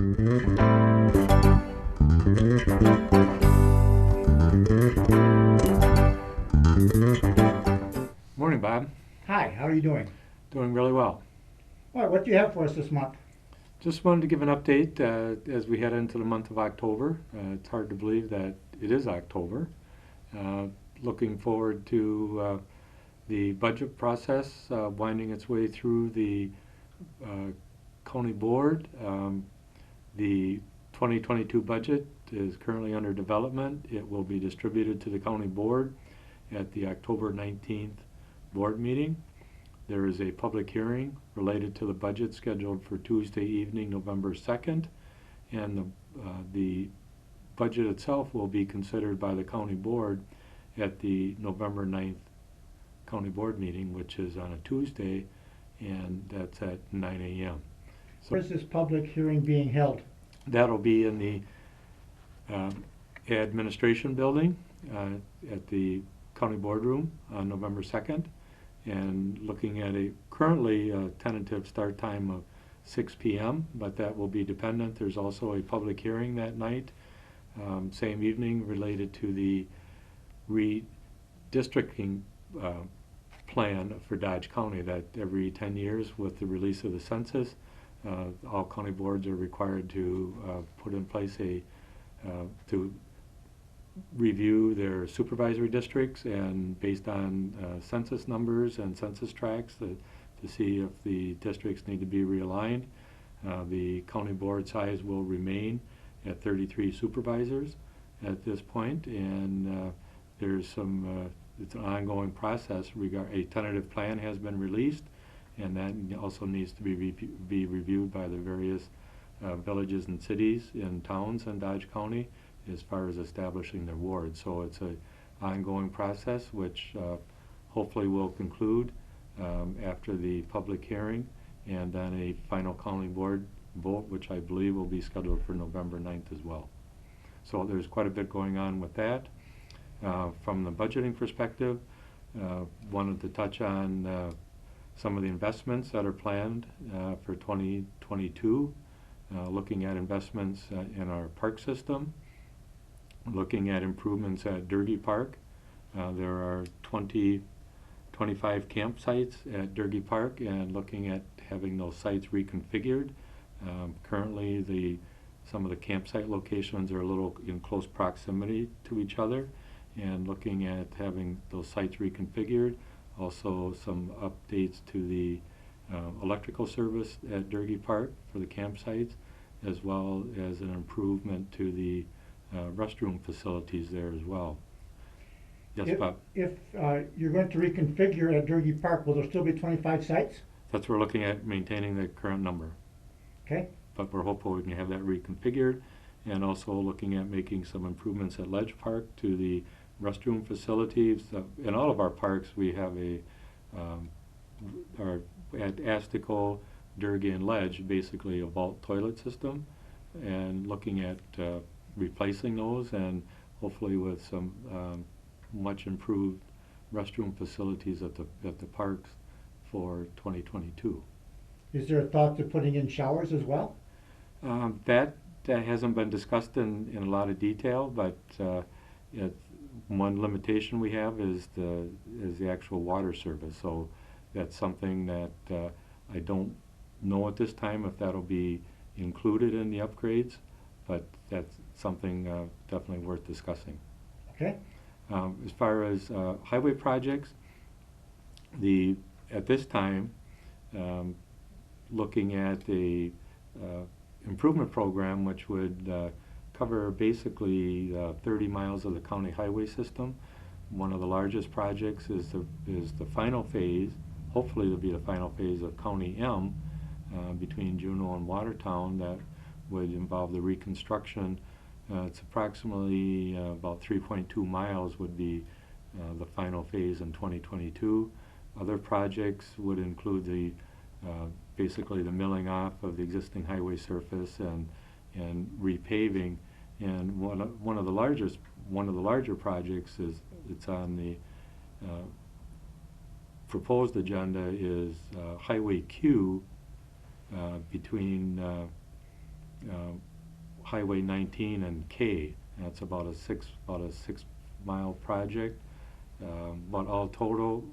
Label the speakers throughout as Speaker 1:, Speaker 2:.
Speaker 1: Morning, Bob.
Speaker 2: Hi, how are you doing?
Speaker 1: Doing really well.
Speaker 2: All right, what do you have for us this month?
Speaker 1: Just wanted to give an update as we head into the month of October. It's hard to believe that it is October. Uh, Looking forward to the budget process winding its way through the uh, county board. The 2022 budget is currently under development. It will be distributed to the county board at the October 19th board meeting. There is a public hearing related to the budget scheduled for Tuesday evening, November 2nd, and the budget itself will be considered by the county board at the November 9th county board meeting, which is on a Tuesday, and that's at 9 a.m. So
Speaker 2: Where is this public hearing being held?
Speaker 1: that'll be in the administration building at the county boardroom on November 2nd, and looking at a currently tentative start time of 6 p.m., but that will be dependent. There's also a public hearing that night, same evening, related to the redistricting plan for Dodge County, that every 10 years with the release of the census, all county boards are required to put in place to review their supervisory districts, and based on census numbers and census tracts to see if the districts need to be realigned. The county board size will remain at 33 supervisors at this point, and there's it's an ongoing process. A tentative plan has been released, and that also needs to be reviewed by the various villages and cities and towns in Dodge County as far as establishing their wards. So it's an ongoing process which hopefully will conclude after the public hearing, and then a final county board vote, which I believe will be scheduled for November 9th as well. So there's quite a bit going on with that. From the budgeting perspective, wanted to touch on some of the investments that are planned for 2022, looking at investments in our park system, looking at improvements at Durgee Park. There are 25 campsites at Durgee Park, and looking at having those sites reconfigured. Currently, some of the campsite locations are a little in close proximity to each other, and looking at having those sites reconfigured. Also, some updates to the electrical service at Durgee Park for the campsites, as well as an improvement to the restroom facilities there as well. Yes, Bob?
Speaker 2: If you're going to reconfigure at Durgee Park, will there still be 25 sites?
Speaker 1: That's what we're looking at, maintaining the current number.
Speaker 2: Okay.
Speaker 1: But we're hopeful we can have that reconfigured, and also looking at making some improvements at Ledge Park to the restroom facilities. In all of our parks, we have at Astico, Durgee, and Ledge, basically a vault toilet system, and looking at replacing those, and hopefully with some much improved restroom facilities at the parks for 2022.
Speaker 2: Is there a thought to putting in showers as well?
Speaker 1: That hasn't been discussed in a lot of detail, but one limitation we have is the actual water service. So that's something that I don't know at this time if that'll be included in the upgrades, but that's something definitely worth discussing.
Speaker 2: Okay.
Speaker 1: As far as highway projects, at this time, looking at the improvement program, which would cover basically 30 miles of the county highway system. One of the largest projects is the final phase. Hopefully, it'll be the final phase of County M between Juneau and Watertown. That would involve the reconstruction. It's approximately about 3.2 miles would be the final phase in 2022. Other projects would include basically the milling off of the existing highway surface and repaving. And one of the larger projects it's on the proposed agenda is Highway Q between Highway 19 and K. That's about a 6 mile project. But all total,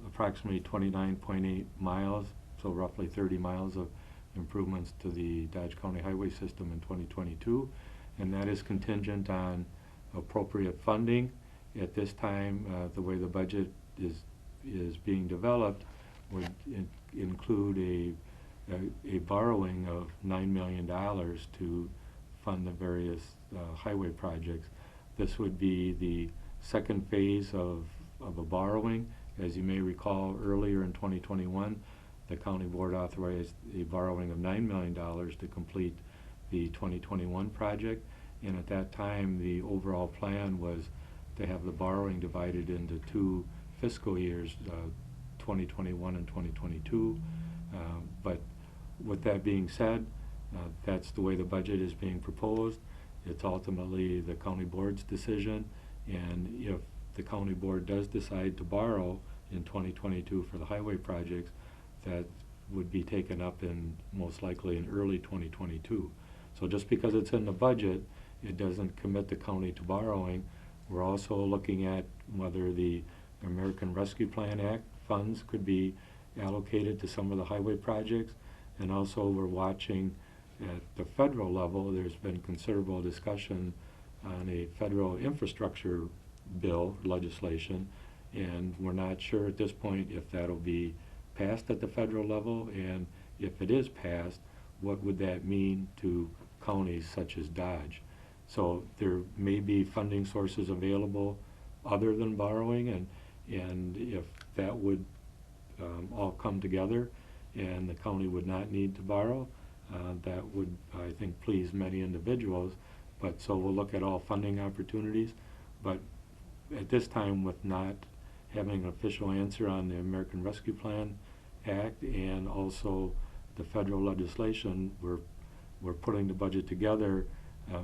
Speaker 1: approximately 29.8 miles, so roughly 30 miles of improvements to the Dodge County highway system in 2022, and that is contingent on appropriate funding. At this time, the way the budget is being developed would include a borrowing of $9 million to fund the various highway projects. This would be the second phase of a borrowing. As you may recall, earlier in 2021, the county board authorized a borrowing of $9 million to complete the 2021 project, and at that time the overall plan was to have the borrowing divided into 2 fiscal years, 2021 and 2022. But with that being said, that's the way the budget is being proposed. It's ultimately the county board's decision, and if the county board does decide to borrow in 2022 for the highway projects, that would be taken up in most likely in early 2022. So just because it's in the budget, it doesn't commit the county to borrowing. We're also looking at whether the American Rescue Plan Act funds could be allocated to some of the highway projects, and also we're watching at the federal level. There's been considerable discussion on a federal infrastructure bill legislation, and we're not sure at this point if that'll be passed at the federal level, and if it is passed, what would that mean to counties such as Dodge. So there may be funding sources available other than borrowing, and if that would all come together and the county would not need to borrow, that would, I think, please many individuals. But so we'll look at all funding opportunities, but at this time, with not having an official answer on the American Rescue Plan Act and also the federal legislation, we're putting the budget together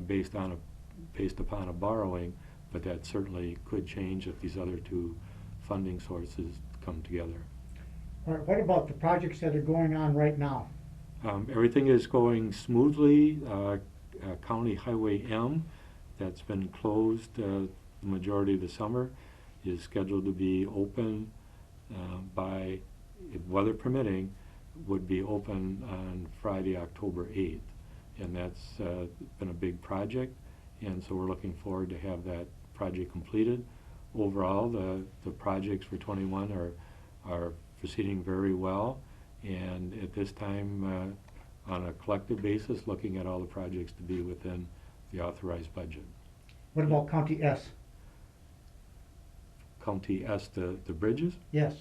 Speaker 1: based upon a borrowing, but that certainly could change if these other 2 funding sources come together.
Speaker 2: All right, what about the projects that are going on right now?
Speaker 1: Everything is going smoothly. County Highway M, that's been closed the majority of the summer, is scheduled to be open by, if weather permitting, would be open on Friday, October 8th. And that's been a big project, and so we're looking forward to have that project completed. Overall, the projects for 21 are proceeding very well, and at this time, on a collective basis, looking at all the projects to be within the authorized budget.
Speaker 2: What about County S?
Speaker 1: County S, the bridges?
Speaker 2: Yes.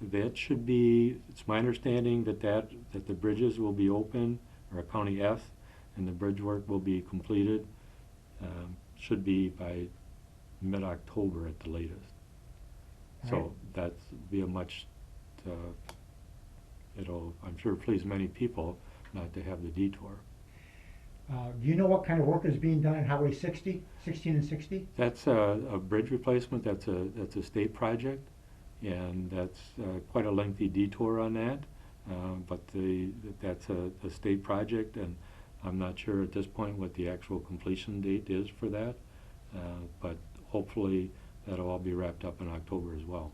Speaker 1: That should be, it's my understanding that the bridges will be open, or County F, and the bridge work will be completed, should be by mid-October at the latest. So that's be a much, it'll, I'm sure, please many people not to have the detour.
Speaker 2: Do you know what kind of work is being done on Highway 60, 16 and 60?
Speaker 1: That's a bridge replacement. That's a state project, and that's quite a lengthy detour on that. But that's a state project, and I'm not sure at this point what the actual completion date is for that. But hopefully that'll all be wrapped up in October as well.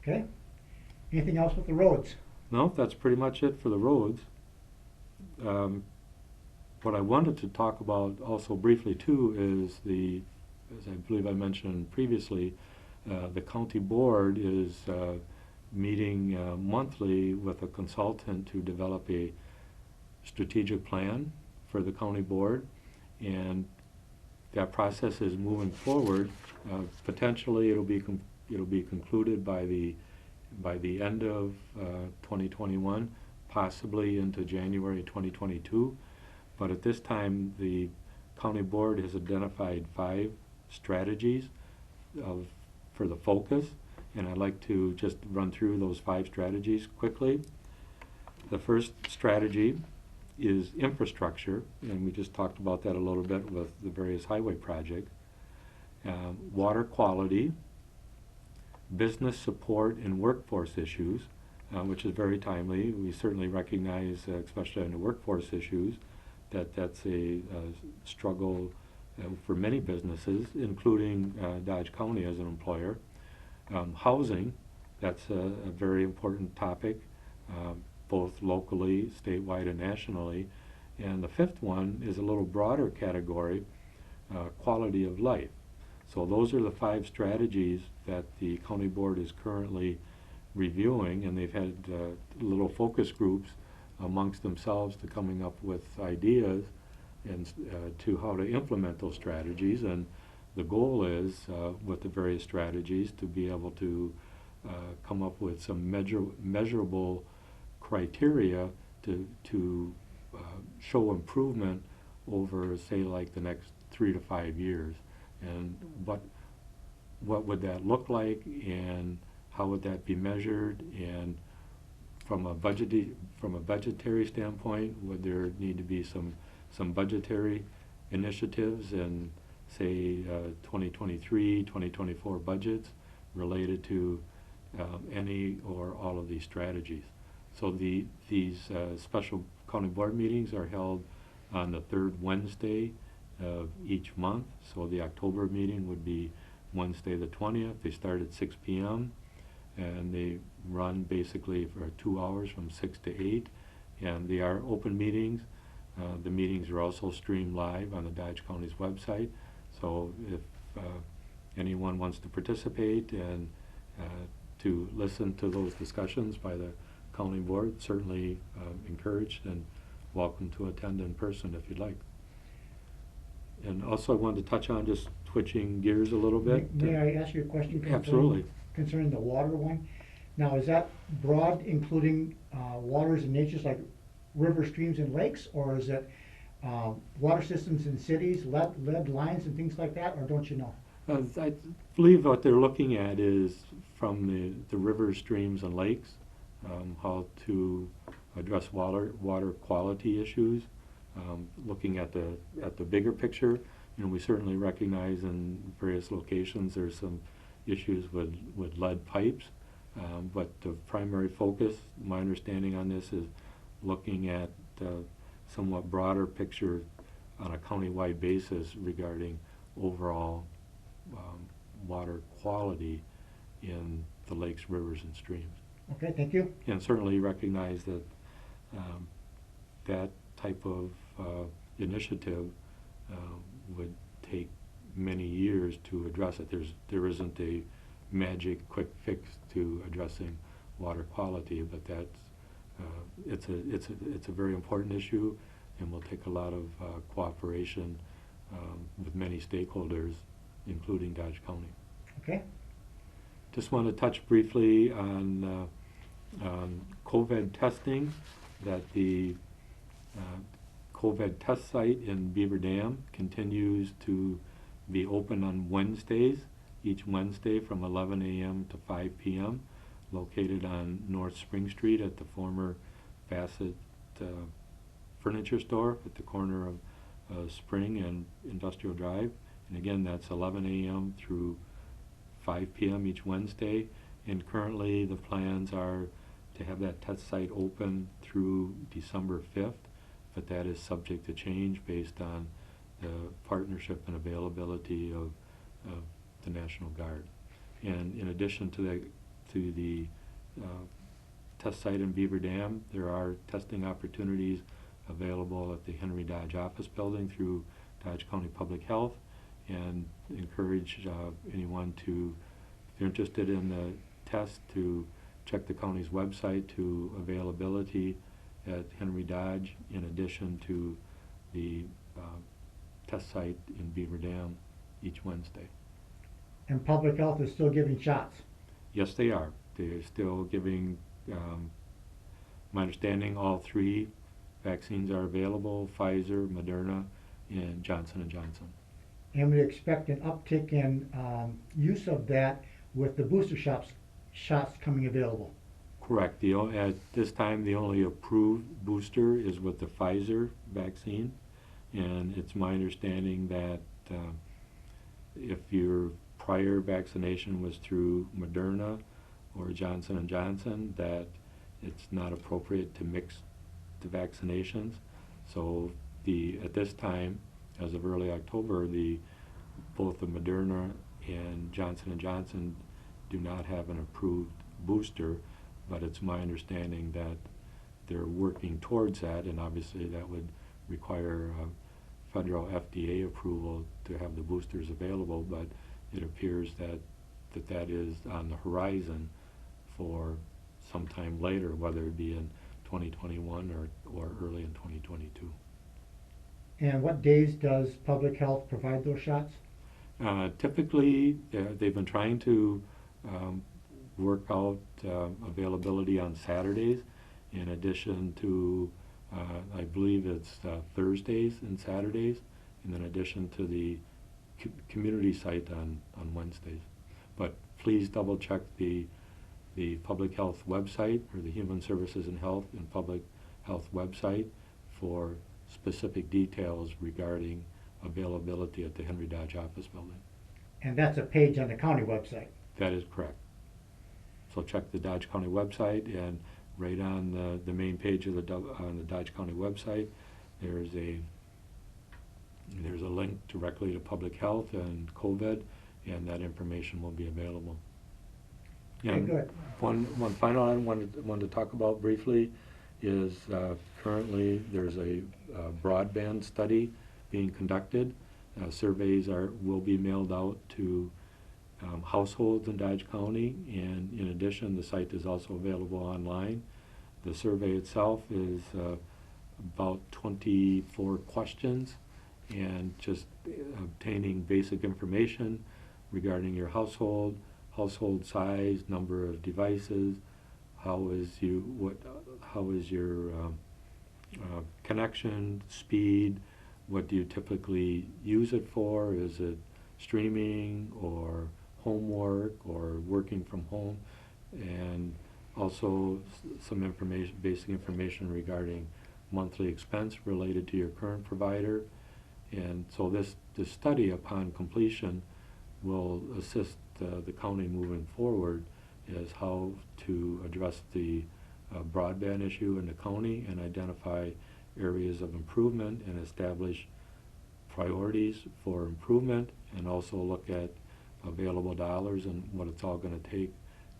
Speaker 2: Okay. Anything else with the roads?
Speaker 1: No, that's pretty much it for the roads. What I wanted to talk about also briefly too is as I believe I mentioned previously, the county board is meeting monthly with a consultant to develop a strategic plan for the county board, and that process is moving forward. Potentially it'll be concluded by the end of 2021, possibly into January 2022. But at this time, the county board has identified 5 strategies for the focus, and I'd like to just run through those 5 strategies quickly. The first strategy is infrastructure, and we just talked about that a little bit with the various highway projects. Water quality, business support and workforce issues, which is very timely. We certainly recognize, especially on the workforce issues, that's a struggle for many businesses, including Dodge County as an employer. Housing, that's a very important topic, both locally, statewide, and nationally. And the fifth one is a little broader category, quality of life. So those are the 5 strategies that the county board is currently reviewing, and they've had little focus groups amongst themselves to coming up with ideas and to how to implement those strategies. And the goal is, with the various strategies, to be able to come up with some measurable criteria to show improvement over, say, like the next 3 to 5 years. And what would that look like, and how would that be measured? And from a budgetary standpoint, would there need to be some budgetary initiatives in, say, 2023, 2024 budgets related to any or all of these strategies? So these special county board meetings are held on the 3rd Wednesday of each month. So the October meeting would be Wednesday the 20th. They start at 6 p.m. and they run basically for 2 hours from 6 to 8. And they are open meetings. The meetings are also streamed live on the Dodge County's website. So if anyone wants to participate and to listen to those discussions by the county board, certainly encouraged and welcome to attend in person if you'd like. And also I wanted to touch on, just switching gears a little bit.
Speaker 2: May I ask you a question?
Speaker 1: Absolutely.
Speaker 2: Concerning the water one? Now, is that broad, including waters and natures like rivers, streams, and lakes? Or is it water systems in cities, lead lines and things like that? Or don't you know?
Speaker 1: I believe what they're looking at is from the rivers, streams, and lakes, how to address water quality issues. Looking at the bigger picture, we certainly recognize in various locations there's some issues with lead pipes, but the primary focus, my understanding on this, is looking at somewhat broader picture on a county-wide basis regarding overall water quality in the lakes, rivers, and streams.
Speaker 2: Okay, thank you.
Speaker 1: And certainly recognize that that type of initiative would take many years to address it. There isn't a magic quick fix to addressing water quality, but that's it's a very important issue, and will take a lot of cooperation with many stakeholders, including Dodge County.
Speaker 2: Okay.
Speaker 1: Just want to touch briefly on COVID testing, that the COVID test site in Beaver Dam continues to be open on Wednesdays, each Wednesday from 11 a.m. to 5 p.m., located on North Spring Street at the former Bassett Furniture Store at the corner of Spring and Industrial Drive. And again, that's 11 a.m. through 5 p.m. each Wednesday. And currently the plans are to have that test site open through December 5th, but that is subject to change based on the partnership and availability of the National Guard. And in addition to the test site in Beaver Dam, there are testing opportunities available at the Henry Dodge office building through Dodge County Public Health, and encourage anyone to, if you're interested in the test, to check the county's website to availability at Henry Dodge, in addition to the test site in Beaver Dam each Wednesday.
Speaker 2: And Public Health is still giving shots?
Speaker 1: Yes, they are. They're still giving, my understanding, all 3 vaccines are available: Pfizer, Moderna, and Johnson & Johnson.
Speaker 2: And we expect an uptick in use of that with the booster shots coming available.
Speaker 1: Correct. At this time, the only approved booster is with the Pfizer vaccine, and it's my understanding that if your prior vaccination was through Moderna or Johnson & Johnson, that it's not appropriate to mix the vaccinations. So at this time, as of early October, both the Moderna and Johnson & Johnson do not have an approved booster, but it's my understanding that they're working towards that, and obviously that would require federal FDA approval to have the boosters available, but it appears that is on the horizon for sometime later, whether it be in 2021 or early in 2022.
Speaker 2: And what days does public health provide those shots?
Speaker 1: Typically, they've been trying to work out availability on Saturdays, in addition to, I believe it's Thursdays and Saturdays, and in addition to the community site on Wednesdays. But please double check the public health website, or the Human Services and Health and Public Health website, for specific details regarding availability at the Henry Dodge office building.
Speaker 2: And that's a page on the county website.
Speaker 1: That is correct. So check the Dodge County website, and right on the main page of on the Dodge County website, there's a link directly to public health and COVID, and that information will be available.
Speaker 2: Okay,
Speaker 1: And
Speaker 2: good.
Speaker 1: one final item I wanted to talk about briefly is currently there's a broadband study being conducted. Surveys will be mailed out to households in Dodge County, and in addition, the site is also available online. The survey itself is about 24 questions, and just obtaining basic information regarding your household size, number of devices, how is your connection, speed, what do you typically use it for? Is it streaming or homework or working from home? And also some information, basic information regarding monthly expense related to your current provider. And so this study, upon completion, will assist the county moving forward as how to address the broadband issue in the county, and identify areas of improvement, and establish priorities for improvement, and also look at available dollars and what it's all going to take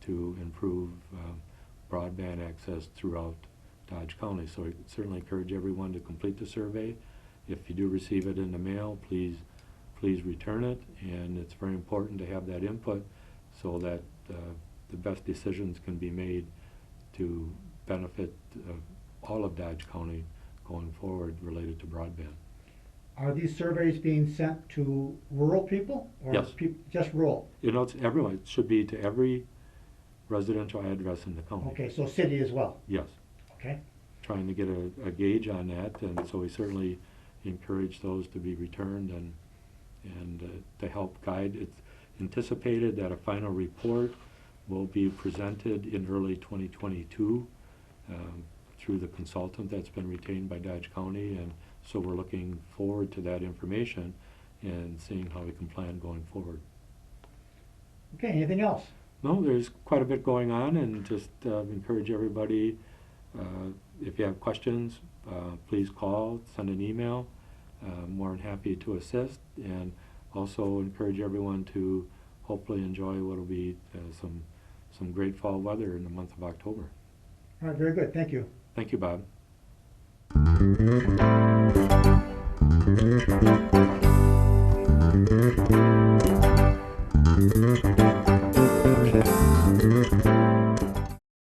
Speaker 1: to improve broadband access throughout Dodge County. So I certainly encourage everyone to complete the survey. If you do receive it in the mail, please return it, and it's very important to have that input so that the best decisions can be made to benefit all of Dodge County going forward related to broadband.
Speaker 2: Are these surveys being sent to rural people, or
Speaker 1: Yes.
Speaker 2: Just rural?
Speaker 1: You know, it's everyone. It should be to every residential address in the county.
Speaker 2: Okay, so city as well.
Speaker 1: Yes.
Speaker 2: Okay.
Speaker 1: Trying to get a gauge on that, and so we certainly encourage those to be returned and to help guide. It's anticipated that a final report will be presented in early 2022 through the consultant that's been retained by Dodge County, and so we're looking forward to that information and seeing how we can plan going forward.
Speaker 2: Okay, anything else?
Speaker 1: No, there's quite a bit going on, and just encourage everybody, if you have questions, please call, send an email. More than happy to assist, and also encourage everyone to hopefully enjoy what will be some great fall weather in the month of October.
Speaker 2: All right, very good. Thank you.
Speaker 1: Thank you, Bob.